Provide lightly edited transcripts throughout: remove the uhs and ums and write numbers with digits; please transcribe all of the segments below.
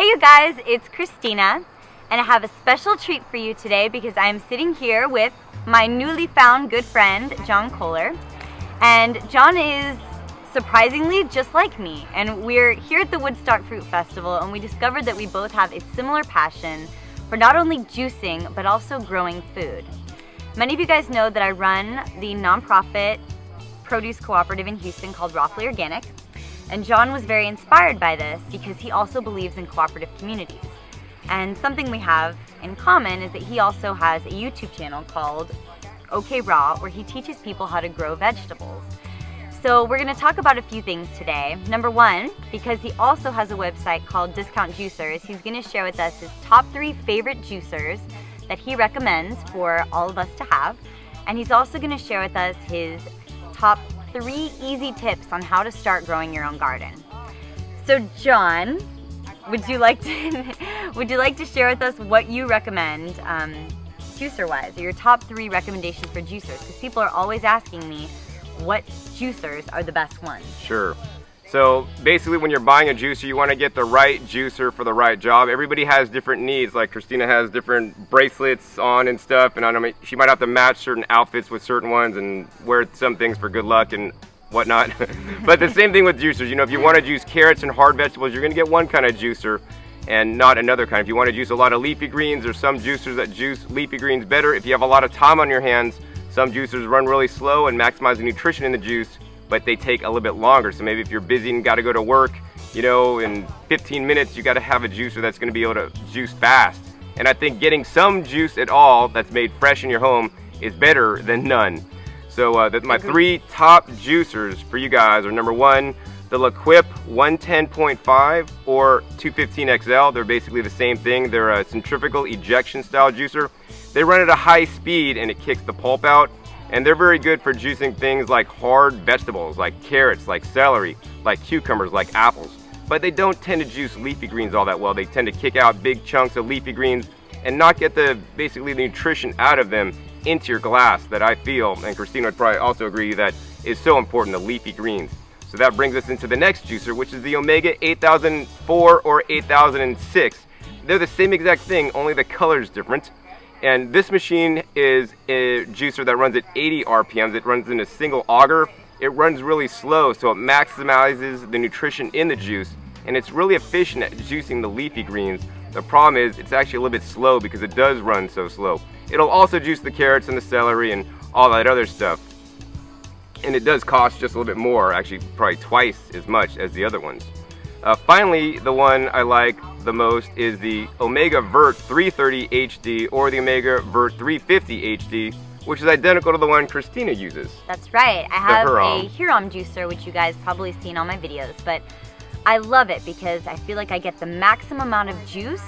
Hey you guys, it's Christina, and I have a special treat for you today because I'm sitting here with my newly found good friend, Jonom Colером. And John is surprisingly just like me, and we're here at the Woodstock Fruit Festival, and we discovered that we both have a similar passion for not only juicing, but also growing food. Many of you guys know that I run the nonprofit produce cooperative in Houston called Rawfully Organic. And John was very inspired by this because he also believes in cooperative communities. And something we have in common is that he also has a YouTube channel called OK Raw, where he teaches people how to grow vegetables. So we're going to talk about a few things today. Number one, because he also has a website called Discount Juicers, he's going to share with us his top 3 favorite juicers that he recommends for all of us to have. And he's also going to share with us his top 3 easy tips on how to start growing your own garden. So John, would you like to share with us what you recommend juicer-wise, or your top 3 recommendations for juicers? Because people are always asking me what juicers are the best ones. Sure. So basically when you're buying a juicer, you want to get the right juicer for the right job. Everybody has different needs. Like Christina has different bracelets on and stuff, and I know she might have to match certain outfits with certain ones and wear some things for good luck and whatnot. But the same thing with juicers. You know, if you want to juice carrots and hard vegetables, you're going to get one kind of juicer and not another kind. If you want to juice a lot of leafy greens, there's some juicers that juice leafy greens better. If you have a lot of time on your hands, some juicers run really slow and maximize the nutrition in the juice, but they take a little bit longer. So maybe if you're busy and got to go to work, you know, in 15 minutes, you got to have a juicer that's going to be able to juice fast. And I think getting some juice at all that's made fresh in your home is better than none. So my 3 top juicers for you guys are: number 1, the L'Equip 110.5 or 215XL. They're basically the same thing. They're a centrifugal ejection style juicer. They run at a high speed and it kicks the pulp out. And they're very good for juicing things like hard vegetables, like carrots, like celery, like cucumbers, like apples. But they don't tend to juice leafy greens all that well. They tend to kick out big chunks of leafy greens and not get basically the nutrition out of them into your glass that I feel, and Christina would probably also agree, that is so important, the leafy greens. So that brings us into the next juicer, which is the Omega 8004 or 8006. They're the same exact thing, only the color is different. And this machine is a juicer that runs at 80 RPMs. It runs in a single auger. It runs really slow, so it maximizes the nutrition in the juice, and it's really efficient at juicing the leafy greens. The problem is it's actually a little bit slow because it does run so slow. It'll also juice the carrots and the celery and all that other stuff. And it does cost just a little bit more, actually probably twice as much as the other ones. Finally, the one I like the most is the Omega Vert 330 HD or the Omega Vert 350 HD, which is identical to the one Christina uses. That's right. I have a Huron juicer, which you guys probably seen on my videos, but I love it because I feel like I get the maximum amount of juice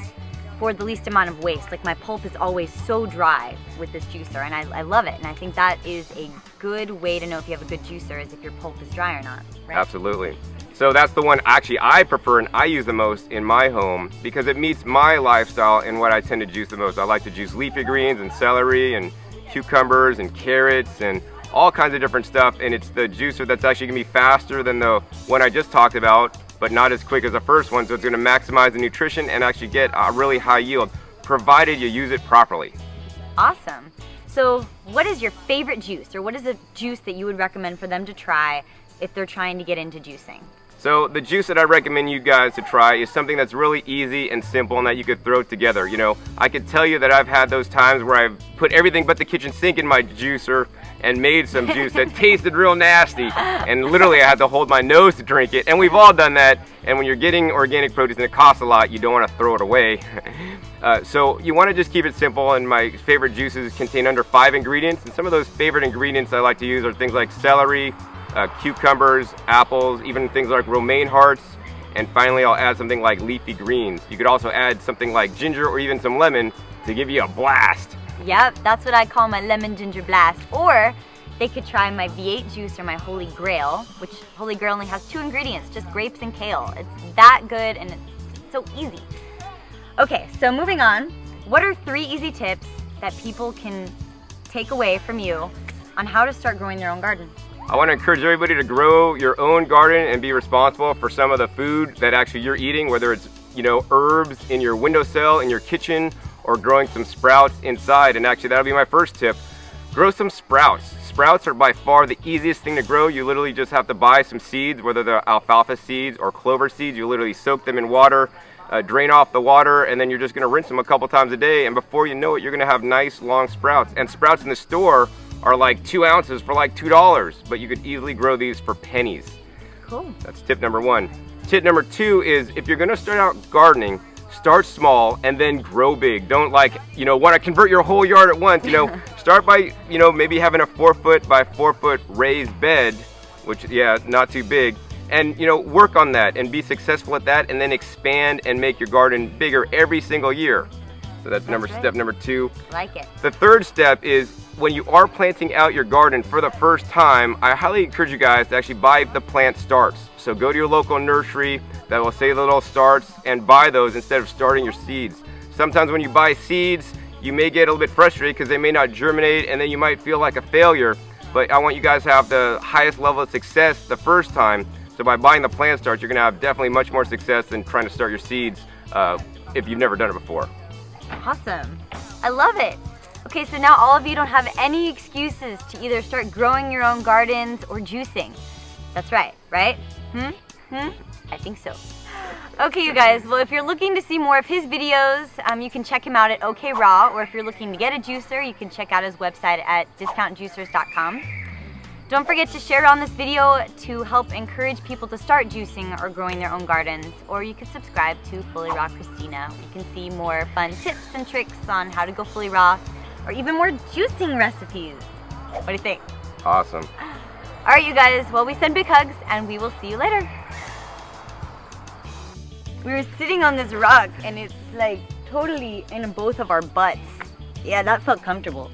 for the least amount of waste. Like my pulp is always so dry with this juicer, and I love it. And I think that is a good way to know if you have a good juicer, is if your pulp is dry or not, right? Absolutely. So that's the one actually I prefer and I use the most in my home because it meets my lifestyle and what I tend to juice the most. I like to juice leafy greens and celery and cucumbers and carrots and all kinds of different stuff, and it's the juicer that's actually going to be faster than the one I just talked about, but not as quick as the first one, so it's going to maximize the nutrition and actually get a really high yield, provided you use it properly. Awesome. So what is your favorite juice, or what is a juice that you would recommend for them to try if they're trying to get into juicing? So the juice that I recommend you guys to try is something that's really easy and simple and that you could throw together. You know, I could tell you that I've had those times where I've put everything but the kitchen sink in my juicer and made some juice that tasted real nasty, and literally I had to hold my nose to drink it, and we've all done that. And when you're getting organic produce and it costs a lot, you don't want to throw it away. So you want to just keep it simple, and my favorite juices contain under 5 ingredients, and some of those favorite ingredients I like to use are things like celery, cucumbers, apples, even things like romaine hearts, and finally I'll add something like leafy greens. You could also add something like ginger or even some lemon to give you a blast. Yep, that's what I call my lemon ginger blast. Or they could try my V8 juice or my Holy Grail, which Holy Grail only has 2 ingredients, just grapes and kale. It's that good and it's so easy. Okay, so moving on, what are 3 easy tips that people can take away from you on how to start growing their own garden? I want to encourage everybody to grow your own garden and be responsible for some of the food that actually you're eating, whether it's you know, herbs in your windowsill, in your kitchen, or growing some sprouts inside. And actually that'll be my first tip. Grow some sprouts. Sprouts are by far the easiest thing to grow. You literally just have to buy some seeds, whether they're alfalfa seeds or clover seeds. You literally soak them in water, drain off the water, and then you're just gonna rinse them a couple times a day, and before you know it, you're gonna have nice long sprouts. And sprouts in the store are like 2 ounces for like $2, but you could easily grow these for pennies. Cool. That's tip number 1. Tip number 2 is, if you're gonna start out gardening, start small and then grow big. Don't want to convert your whole yard at once. Start by, maybe having a 4-foot by 4-foot raised bed, which, yeah, not too big. And, work on that and be successful at that, and then expand and make your garden bigger every single year. So that's step number 2. Like it. The third step is, when you are planting out your garden for the first time, I highly encourage you guys to actually buy the plant starts. So go to your local nursery that will say little starts and buy those instead of starting your seeds. Sometimes when you buy seeds, you may get a little bit frustrated because they may not germinate, and then you might feel like a failure. But I want you guys to have the highest level of success the first time. So by buying the plant starts, you're going to have definitely much more success than trying to start your seeds if you've never done it before. Awesome. I love it. Okay, so now all of you don't have any excuses to either start growing your own gardens or juicing. That's right? I think so. Okay, you guys, well, if you're looking to see more of his videos, you can check him out at OK Raw, or if you're looking to get a juicer, you can check out his website at discountjuicers.com. Don't forget to share on this video to help encourage people to start juicing or growing their own gardens, or you could subscribe to Fully Raw Christina. You can see more fun tips and tricks on how to go fully raw, or even more juicing recipes. What do you think? Awesome. All right, you guys, well, we send big hugs, and we will see you later. We were sitting on this rock, and it's like totally in both of our butts. Yeah, that felt comfortable.